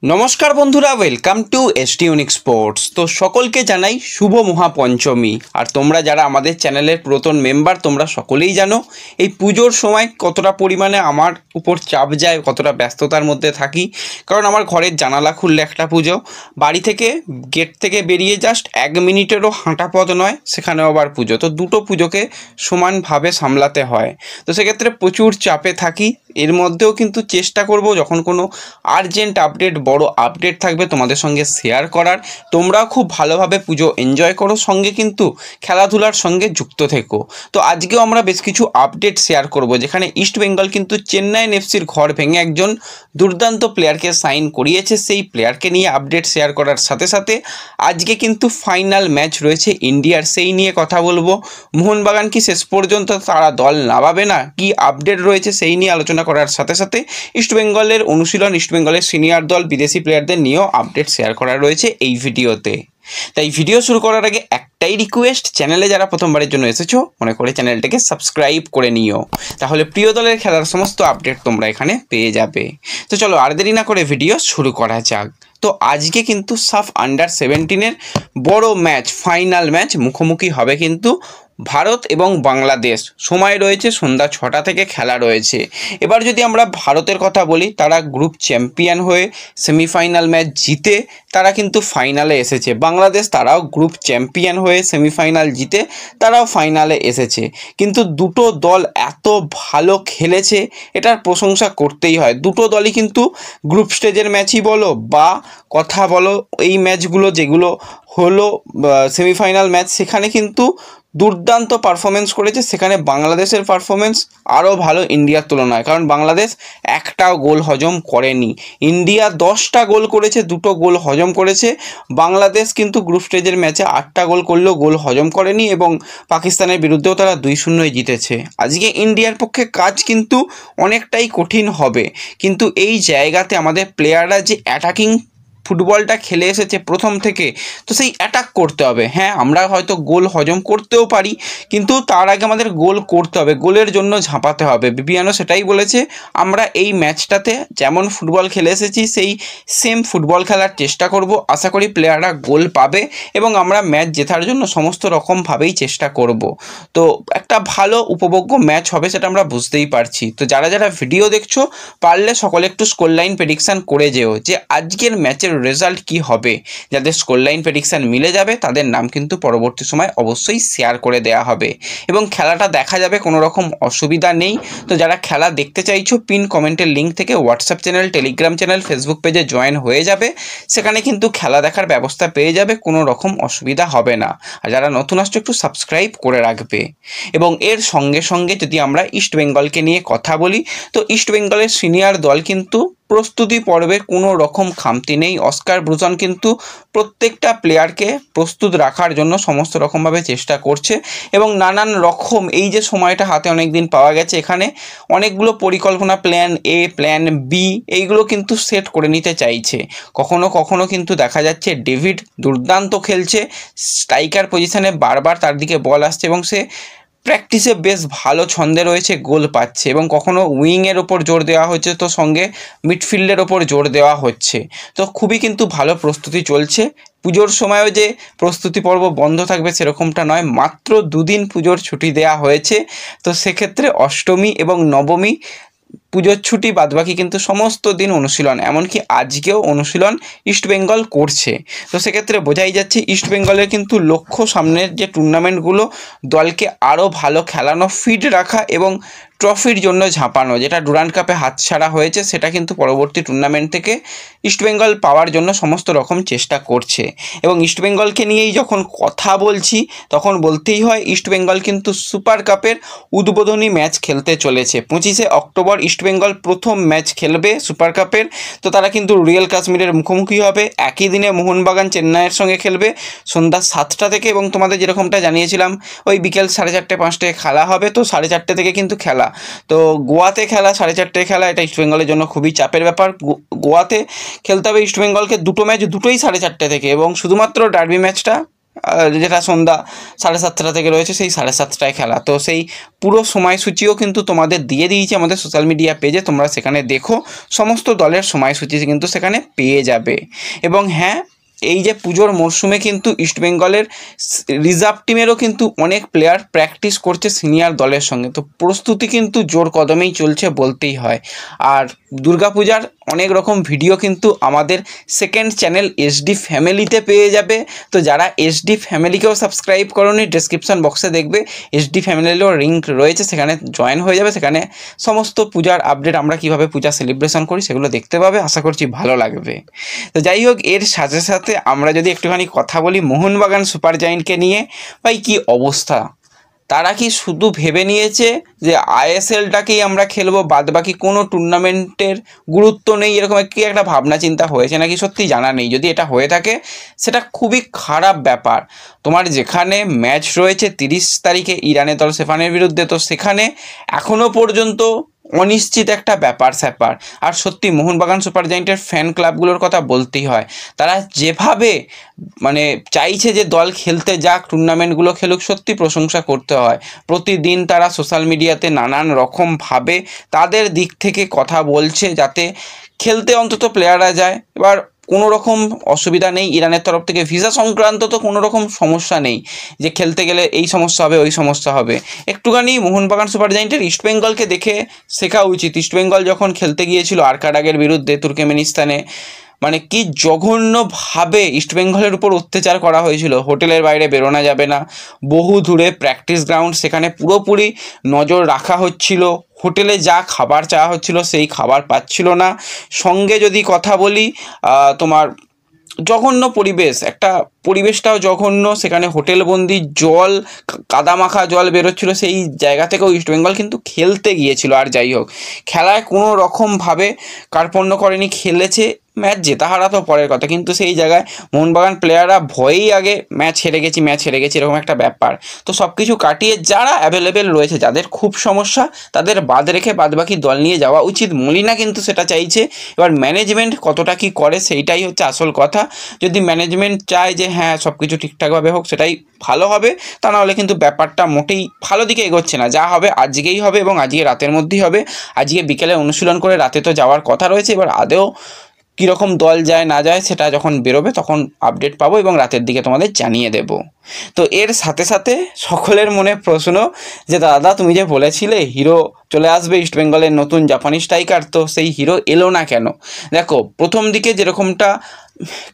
नमस्कार बंधुरा welcome to ST unique sports. तो सकलके जानाई शुभ महापंचमी। और तोमरा जारा आमादेर चैनेलेर पुरातन मेम्बर तोमरा सकलेई जानो এই পুজোর সময় কতটা পরিমাণে আমার উপর চাপ যায়, কতটা ব্যস্ততার মধ্যে থাকি। কারণ আমার ঘরের জানালা খুললে একটা পুজো, বাড়ি থেকে গেট থেকে বেরিয়ে জাস্ট 1 মিনিটেরও হাঁটা পথ নয়, সেখানেও আবার পুজো। তো দুটো পুজোকে সমানভাবে সামলাতে হয়। তো সেক্ষেত্রে প্রচুর চাপে থাকি। এর মধ্যেও কিন্তু চেষ্টা করব যখন কোনো আর্জেন্ট আপডেট, বড় আপডেট থাকবে তোমাদের সঙ্গে শেয়ার করার। তোমরাও খুব ভালোভাবে পুজো এনজয় করো, সঙ্গে কিন্তু খেলাধুলার সঙ্গে যুক্ত থেকো। তো আজকেও আমরা বেশ কিছু আপডেট শেয়ার করব, যেখানে ইস্ট বেঙ্গল কিন্তু চেন্নাইন এফসির ঘর ভেঙে একজন দুর্দান্ত প্লেয়ারকে সাইন করিয়েছে। সেই প্লেয়ারকে নিয়ে আপডেট শেয়ার করার সাথে সাথে আজকে কিন্তু ফাইনাল ম্যাচ রয়েছে ইন্ডিয়ার, সেই নিয়ে কথা বলবো। মোহনবাগান কি শেষ পর্যন্ত তারা দল নামাবে না, কি আপডেট রয়েছে সেই নিয়ে আলোচনা করার সাথে সাথে ইস্টবেঙ্গলের অনুশীলন, ইস্টবেঙ্গলের সিনিয়র দল, বিদেশি প্লেয়ারদের নিয়েও আপডেট শেয়ার করা রয়েছে এই ভিডিওতে। তাই ভিডিও শুরু করার আগে একটাই রিকোয়েস্ট, চ্যানেলে যারা প্রথমবারের জন্য এসেছো মনে করে চ্যানেলটাকে সাবস্ক্রাইব করে নিও, তাহলে প্রিয় দলের খেলার সমস্ত আপডেট তোমরা এখানে পেয়ে যাবে। তো চলো আর দেরি না করে ভিডিও শুরু করা যাক। তো আজকে কিন্তু সাফ আন্ডার 17-এর বড় ম্যাচ, ফাইনাল ম্যাচ মুখোমুখি হবে কিন্তু ভারত এবং বাংলাদেশ। সময় রয়েছে সন্ধ্যা 6টা থেকে খেলা রয়েছে। এবার যদি আমরা ভারতের কথা বলি, তারা গ্রুপ চ্যাম্পিয়ন হয়ে সেমিফাইনাল ম্যাচ জিতে তারা কিন্তু ফাইনালে এসেছে। বাংলাদেশ তারাও গ্রুপ চ্যাম্পিয়ন হয়ে সেমিফাইনাল জিতে তারাও ফাইনালে এসেছে। কিন্তু দুটো দল এত ভালো খেলেছে, এটার প্রশংসা করতেই হয়। দুটো দলই কিন্তু গ্রুপ স্টেজের ম্যাচই বলো বা কথা বলো, এই ম্যাচগুলো যেগুলো হলো সেমিফাইনাল ম্যাচ, সেখানে কিন্তু দুর্দান্ত পারফরমেন্স করেছে। সেখানে বাংলাদেশের পারফরমেন্স আরও ভালো ইন্ডিয়ার তুলনায়, কারণ বাংলাদেশ একটাও গোল হজম করেনি। ইন্ডিয়া 10টা গোল করেছে, 2টো গোল হজম করেছে। বাংলাদেশ কিন্তু গ্রুপ স্টেজের ম্যাচে 8টা গোল করলেও গোল হজম করেনি এবং পাকিস্তানের বিরুদ্ধেও তারা 2-0 জিতেছে। আজকে ইন্ডিয়ার পক্ষে কাজ কিন্তু অনেকটাই কঠিন হবে, কিন্তু এই জায়গাতে আমাদের প্লেয়াররা যে অ্যাটাকিং ফুটবলটা খেলে এসেছে প্রথম থেকে, তো সেই অ্যাটাক করতে হবে। হ্যাঁ, আমরা হয়তো গোল হজম করতেও পারি, কিন্তু তার আগে আমাদের গোল করতে হবে, গোলের জন্য ঝাঁপাতে হবে। বিপিএনও সেটাই বলেছে, আমরা এই ম্যাচটাতে যেমন ফুটবল খেলে এসেছি সেই সেম ফুটবল খেলার চেষ্টা করব। আশা করি প্লেয়াররা গোল পাবে এবং আমরা ম্যাচ জেতার জন্য সমস্ত রকমভাবেই চেষ্টা করব। তো একটা ভালো উপভোগ্য ম্যাচ হবে, সেটা আমরা বুঝতেই পারছি। তো যারা যারা ভিডিও দেখছো, পারলে সকলে একটু স্কোর লাইন প্রেডিকশান করে যেও যে আজকের ম্যাচের রেজাল্ট কি হবে। যাদের স্কোর লাইন প্রেডিকশান মিলে যাবে তাদের নাম কিন্তু পরবর্তী সময় অবশ্যই শেয়ার করে দেওয়া হবে এবং খেলাটা দেখা যাবে, কোনো রকম অসুবিধা নেই। তো যারা খেলা দেখতে চাইছো, পিন কমেন্টের লিঙ্ক থেকে WhatsApp channel, Telegram channel, Facebook পেজে জয়েন হয়ে যাবে। সেখানে কিন্তু খেলা দেখার ব্যবস্থা পেয়ে যাবে, কোনো রকম অসুবিধা হবে না। আর যারা নতুন আসছো একটু সাবস্ক্রাইব করে রাখবে। এবং এর সঙ্গে সঙ্গে যদি আমরা ইস্ট বেঙ্গলকে নিয়ে কথা বলি, তো ইস্ট বেঙ্গলের সিনিয়র দল কিন্তু প্রস্তুতি পর্বে কোনো রকম খামতি নেই। অস্কার ব্রুজন কিন্তু প্রত্যেকটা প্লেয়ারকে প্রস্তুত রাখার জন্য সমস্ত রকমভাবে চেষ্টা করছে এবং নানান রকম, এই যে সময়টা হাতে অনেক দিন পাওয়া গেছে, এখানে অনেকগুলো পরিকল্পনা, প্ল্যান এ, প্ল্যান বি, এইগুলো কিন্তু সেট করে নিতে চাইছে। কখনো কখনো কিন্তু দেখা যাচ্ছে ডেভিড দুর্দান্ত খেলছে, স্ট্রাইকার পজিশনে বারবার তার দিকে বল আসছে এবং সে প্র্যাকটিসে বেশ ভালো ছন্দে রয়েছে, গোল পাচ্ছে। এবং কখনো উইংয়ের ওপর জোর দেওয়া হচ্ছে, তো সঙ্গে মিডফিল্ডের ওপর জোর দেওয়া হচ্ছে। তো খুবই কিন্তু ভালো প্রস্তুতি চলছে। পুজোর সময়ও যে প্রস্তুতি পর্ব বন্ধ থাকবে সেরকমটা নয়, মাত্র 2 দিন পুজোর ছুটি দেওয়া হয়েছে। তো সেক্ষেত্রে অষ্টমী এবং নবমী পুজোর ছুটি, বাদবাকি কিন্তু সমস্ত দিন অনুশীলন, এমনকি আজকেও অনুশীলন ইস্টবেঙ্গল করছে। তো সেক্ষেত্রে বোঝাই যাচ্ছে ইস্টবেঙ্গলের কিন্তু লক্ষ্য সামনের যে টুর্নামেন্টগুলো, দলকে আরও ভালো খেলানো, ফিট রাখা এবং ট্রফির জন্য ঝাঁপানো। যেটা ডুরান্ড কাপে হাতছাড়া হয়েছে, সেটা কিন্তু পরবর্তী টুর্নামেন্ট থেকে ইস্টবেঙ্গল পাওয়ার জন্য সমস্ত রকম চেষ্টা করছে। এবং ইস্টবেঙ্গলকে নিয়েই যখন কথা বলছি, তখন বলতেই হয় ইস্টবেঙ্গল কিন্তু সুপার কাপের উদ্বোধনী ম্যাচ খেলতে চলেছে। 25শে অক্টোবর ইস্টবেঙ্গল প্রথম ম্যাচ খেলবে সুপার কাপের। তো তারা কিন্তু রয়্যাল কাশ্মীরের মুখোমুখি হবে। একই দিনে মোহনবাগান চেন্নাইয়ের সঙ্গে খেলবে সন্ধ্যা 7টা থেকে, এবং তোমাদের যেরকমটা জানিয়েছিলাম ওই বিকেল 4:30-5টায় খেলা হবে। তো 4:30 থেকে কিন্তু খেলা। তো গোয়াতে খেলা, 4:30টায় খেলা, এটা ইস্টবেঙ্গলের জন্য খুবই চাপের ব্যাপার। গোয়াতে খেলতে হবে ইস্টবেঙ্গলকে দুটো ম্যাচ, দুটোই 4:30 থেকে, এবং শুধুমাত্র ডার্বি ম্যাচটা যেটা সন্ধ্যা 7:30 থেকে রয়েছে, সেই 7:30টায় খেলা। তো সেই পুরো সময়সূচিও কিন্তু তোমাদের দিয়ে দিয়েছি আমাদের সোশ্যাল মিডিয়া পেজে, তোমরা সেখানে দেখো, সমস্ত দলের সময়সূচি কিন্তু সেখানে পেয়ে যাবে। এবং হ্যাঁ, এই যে পুজোর মরশুমে কিন্তু ইস্টবেঙ্গলের রিজার্ভ টিমেরও কিন্তু অনেক প্লেয়ার প্র্যাকটিস করছে সিনিয়র দলের সঙ্গে। তো প্রস্তুতি কিন্তু জোর কদমেই চলছে বলতেই হয়। আর দুর্গাপূজার অনেক রকম ভিডিও কিন্তু আমাদের সেকেন্ড চ্যানেল এসডি ফ্যামিলিতে পেয়ে যাবে। তো যারা এসডি ফ্যামিলিকেও সাবস্ক্রাইব করোনি, ডেসক্রিপশন বক্সে দেখবে এসডি ফ্যামিলিরও লিঙ্ক রয়েছে, সেখানে জয়েন হয়ে যাবে। সেখানে সমস্ত পূজার আপডেট, আমরা কীভাবে পূজা সেলিব্রেশন করি সেগুলো দেখতে পাবে। আশা করছি ভালো লাগবে। তো যাই হোক, এর সাথে সাথে আমরা যদি একটুখানি কথা বলি মোহনবাগান সুপার জায়েন্টকে নিয়ে, ভাই কী অবস্থা! তারা কি শুধু ভেবে নিয়েছে যে আইএসএলটাকেই আমরা খেলবো, বাদবাকি কোনো টুর্নামেন্টের গুরুত্ব নেই, এরকম কি একটা ভাবনা চিন্তা হয়েছে নাকি সত্যি জানা নেই। যদি এটা হয়ে থাকে সেটা খুবই খারাপ ব্যাপার। তোমার যেখানে ম্যাচ রয়েছে 30 তারিখে ইরানের দল সেফানের বিরুদ্ধে, তো সেখানে এখনও পর্যন্ত অনিশ্চিত একটা ব্যাপার স্যাপার। আর সত্যি মোহনবাগান সুপার জায়েন্টের ফ্যান ক্লাবগুলোর কথা বলতেই হয়, তারা যেভাবে মানে চাইছে যে দল খেলতে যাক, টুর্নামেন্টগুলো খেলুক, সত্যি প্রশংসা করতে হয়। প্রতিদিন তারা সোশ্যাল মিডিয়াতে নানান রকমভাবে তাদের দিক থেকে কথা বলছে যাতে খেলতে অন্তত প্লেয়াররা যায়। এবার কোনো রকম অসুবিধা নেই ইরানের তরফ থেকে, ভিসা সংক্রান্ত তো কোনো রকম সমস্যা নেই যে খেলতে গেলে এই সমস্যা হবে ওই সমস্যা হবে। একটুখানি মোহনবাগান সুপার জায়েন্টের ইস্টবেঙ্গলকে দেখে শেখা উচিত। ইস্টবেঙ্গল যখন খেলতে গিয়েছিল আরকাডাগের বিরুদ্ধে তুর্কমেনিস্তানে, মানে কি জঘন্যভাবে ইস্টবেঙ্গলের উপর অত্যাচার করা হয়েছিল। হোটেলের বাইরে বেরোনো যাবে না, বহু দূরে প্র্যাকটিস গ্রাউন্ড, সেখানে পুরোপুরি নজর রাখা হচ্ছিল। হোটেলে যা খাবার চাওয়া হচ্ছিল সেই খাবার পাচ্ছিল না। সঙ্গে যদি কথা বলি, তোমার জঘন্য পরিবেশ, একটা পরিবেশটাও জঘন্য। সেখানে হোটেলবন্দি জল, কাদামাখা জল বেরোচ্ছিলো, সেই জায়গা থেকেও ইস্টবেঙ্গল কিন্তু খেলতে গিয়েছিল। আর যাই হোক, খেলায় কোনো রকমভাবে কার্পণ্য করেনি, খেলেছে। ম্যাচ জেতা হারা তো পরের কথা, কিন্তু সেই জায়গায় মোহনবাগান প্লেয়াররা ভয়েই আগে ম্যাচ হেরে গেছি এরকম একটা ব্যাপার। তো সব কিছু কাটিয়ে যারা অ্যাভেলেবেল রয়েছে, যাদের খুব সমস্যা, তাদের বাদ রেখে বাদবাকি দল নিয়ে যাওয়া উচিত। মলিনা কিন্তু সেটা চাইছে। এবার ম্যানেজমেন্ট কতটা কি করে সেইটাই হচ্ছে আসল কথা। যদি ম্যানেজমেন্ট চায় যে হ্যাঁ সব কিছু ঠিকঠাকভাবে হোক, সেটাই ভালো হবে। তা নাহলে কিন্তু ব্যাপারটা মোটেই ভালো দিকে এগোচ্ছে না। যা হবে আজকেই হবে এবং আজকে রাতের মধ্যেই হবে। আজকে বিকেলে অনুশীলন করে রাতে তো যাওয়ার কথা রয়েছে। এবার আদেও কীরকম দল যায় না যায় সেটা যখন বেরোবে তখন আপডেট পাবো এবং রাতের দিকে তোমাদের জানিয়ে দেব। তো এর সাথে সাথে সকলের মনে প্রশ্ন যে দাদা তুমি যে বলেছিলে হিরো চলে আসবে ইস্টবেঙ্গলের নতুন জাপানি স্ট্রাইকার, তো সেই হিরো এলো না কেন? দেখো, প্রথম দিকে যেরকমটা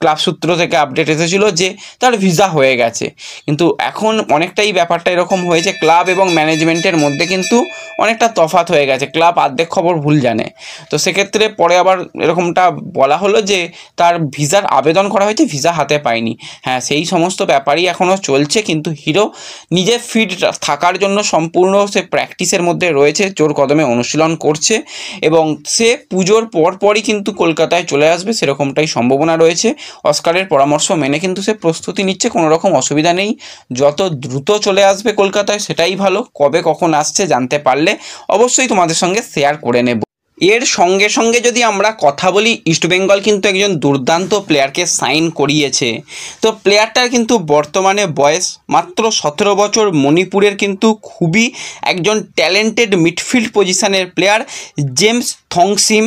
ক্লাব সূত্র থেকে আপডেট এসেছিলো যে তার ভিসা হয়ে গেছে, কিন্তু এখন অনেকটাই ব্যাপারটা এরকম হয়েছে ক্লাব এবং ম্যানেজমেন্টের মধ্যে কিন্তু অনেকটা তফাৎ হয়ে গেছে। ক্লাব অর্ধেক খবর ভুল জানে। তো সেক্ষেত্রে পরে আবার এরকমটা বলা হলো যে তার ভিসার আবেদন করা হয়েছে, ভিসা হাতে পায়নি। হ্যাঁ, সেই সমস্ত ব্যাপারই এখনও চলছে, কিন্তু হিরো নিজে ফিট থাকার জন্য সম্পূর্ণ সে প্র্যাকটিসের মধ্যে রয়েছে, জোর কদমে অনুশীলন করছে এবং সে পুজোর পরপরই কিন্তু কলকাতায় চলে আসবে সেরকমটাই সম্ভাবনা রয়েছে। অস্কারের পরামর্শ মেনে কিন্তু সে প্রস্তুতি নিচ্ছে, কোনো রকম অসুবিধা নেই। যত দ্রুত চলে আসবে কলকাতায় সেটাই ভালো। কবে কখন আসছে জানতে পারলে অবশ্যই তোমাদের সঙ্গে শেয়ার করে নেব। এর সঙ্গে সঙ্গে যদি আমরা কথা বলি, ইস্টবেঙ্গল কিন্তু একজন দুর্দান্ত প্লেয়ারকে সাইন করিয়েছে। তো প্লেয়ারটার কিন্তু বর্তমানে বয়স মাত্র 17 বছর। মণিপুরের কিন্তু খুবই একজন ট্যালেন্টেড মিডফিল্ড পজিশনের প্লেয়ার জেমস থংসিম।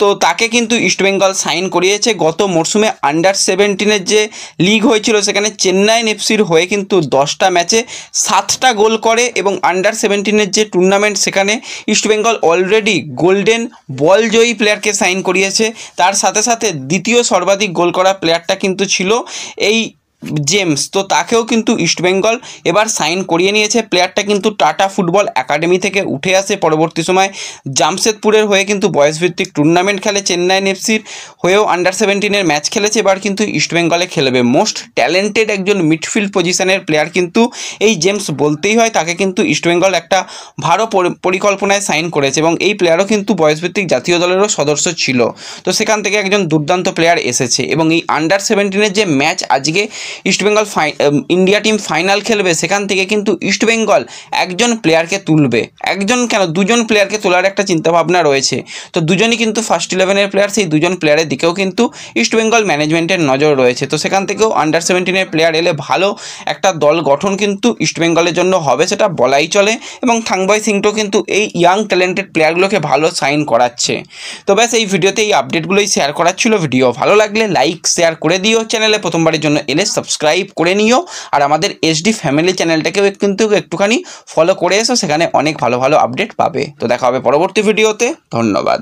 তো তাকে কিন্তু ইস্টবেঙ্গল সাইন করিয়েছে। গত মরশুমে আন্ডার 17-এর যে লিগ হয়েছিল সেখানে চেন্নাইন এফসির হয়ে কিন্তু 10টা ম্যাচে 7টা গোল করে এবং আন্ডার 17-এর যে টুর্নামেন্ট সেখানে ইস্টবেঙ্গল অলরেডি গোল্ডেন বল জয়ী প্লেয়ারকে সাইন করিয়েছে। তার সাথে সাথে দ্বিতীয় সর্বাধিক গোল করা প্লেয়ারটা কিন্তু ছিল এই জেমস। তো তাকেও কিন্তু ইস্টবেঙ্গল এবার সাইন করিয়ে নিয়েছে। প্লেয়ারটা কিন্তু টাটা ফুটবল একাডেমি থেকে উঠে আসে, পরবর্তী সময় জামশেদপুরের হয়ে কিন্তু বয়সভিত্তিক টুর্নামেন্ট খেলে, চেন্নাইন এফসির হয়েও আন্ডার 17-এর ম্যাচ খেলেছে, এবার কিন্তু ইস্টবেঙ্গলে খেলবে। মোস্ট ট্যালেন্টেড একজন মিডফিল্ড পজিশনের প্লেয়ার কিন্তু এই জেমস বলতেই হয়। তাকে কিন্তু ইস্টবেঙ্গল একটা ভালো পরিকল্পনায় সাইন করেছে এবং এই প্লেয়ারও কিন্তু বয়সভিত্তিক জাতীয় দলেরও সদস্য ছিল। তো সেখান থেকে একজন দুর্দান্ত প্লেয়ার এসেছে এবং এই আন্ডার 17-এর যে ম্যাচ আজকে ইস্টবেঙ্গল ইন্ডিয়া টিম ফাইনাল খেলবে সেখান থেকে কিন্তু ইস্টবেঙ্গল একজন প্লেয়ারকে তুলবে, একজন কেন দুজন প্লেয়ারকে তোলার একটা চিন্তাভাবনা রয়েছে। তো দুজনই কিন্তু ফার্স্ট 11-এর প্লেয়ার, সেই দুজন প্লেয়ারের দিকেও কিন্তু ইস্টবেঙ্গল ম্যানেজমেন্টের নজর রয়েছে। তো সেখান থেকেও আন্ডার 17-এর প্লেয়ার এলে ভালো একটা দল গঠন কিন্তু ইস্টবেঙ্গলের জন্য হবে, সেটা বলাই চলে। এবং থাংবয় সিংটো কিন্তু এই ইয়াং ট্যালেন্টেড প্লেয়ারগুলোকে ভালো সাইন করাচ্ছে। তো ব্যাস এই ভিডিওতে এই আপডেটগুলোই শেয়ার করার ছিল। ভিডিও ভালো লাগলে লাইক শেয়ার করে দিও, চ্যানেলে প্রথমবারের জন্য এলে সাবস্ক্রাইব করে নিও, আর আমাদের এসডি ফ্যামিলি চ্যানেলটাকেও কিন্তু একটুখানি ফলো করে এসো, সেখানে অনেক ভালো ভালো আপডেট পাবে। তো দেখা হবে পরবর্তী ভিডিওতে, ধন্যবাদ।